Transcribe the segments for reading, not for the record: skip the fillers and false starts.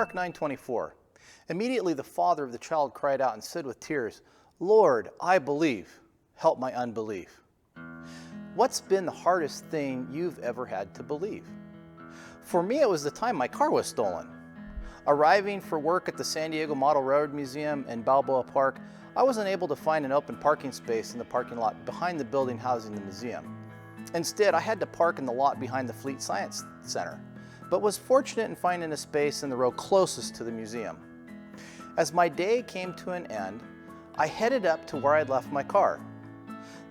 Mark 9:24. Immediately the father of the child cried out and said with tears, "Lord, I believe. Help my unbelief." What's been the hardest thing you've ever had to believe? For me, it was the time my car was stolen. Arriving for work at the San Diego Model Railroad Museum in Balboa Park, I wasn't able to find an open parking space in the parking lot behind the building housing the museum. Instead, I had to park in the lot behind the Fleet Science Center, but was fortunate in finding a space in the row closest to the museum. As my day came to an end, I headed up to where I'd left my car.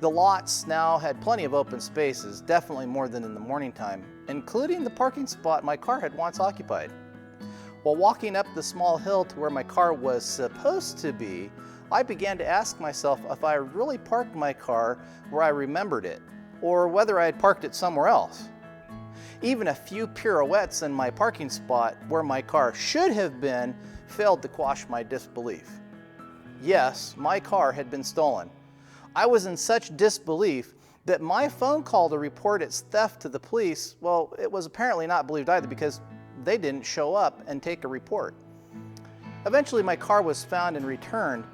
The lots now had plenty of open spaces, definitely more than in the morning time, including the parking spot my car had once occupied. While walking up the small hill to where my car was supposed to be, I began to ask myself if I really parked my car where I remembered it, or whether I had parked it somewhere else. Even a few pirouettes in my parking spot where my car should have been failed to quash my disbelief. Yes, my car had been stolen. I was in such disbelief that my phone call to report its theft to the police, well, it was apparently not believed either because they didn't show up and take a report. Eventually my car was found and returned,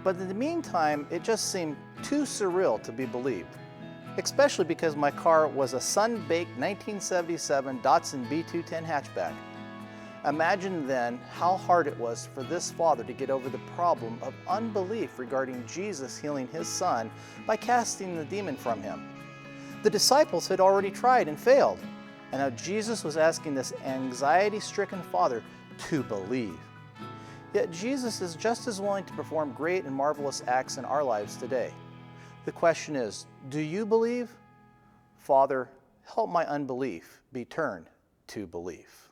but in the meantime, it just seemed too surreal to be believed, especially because my car was a sun-baked 1977 Datsun B210 hatchback. Imagine then how hard it was for this father to get over the problem of unbelief regarding Jesus healing his son by casting the demon from him. The disciples had already tried and failed, and now Jesus was asking this anxiety-stricken father to believe. Yet Jesus is just as willing to perform great and marvelous acts in our lives today. The question is, do you believe? Father, help my unbelief be turned to belief.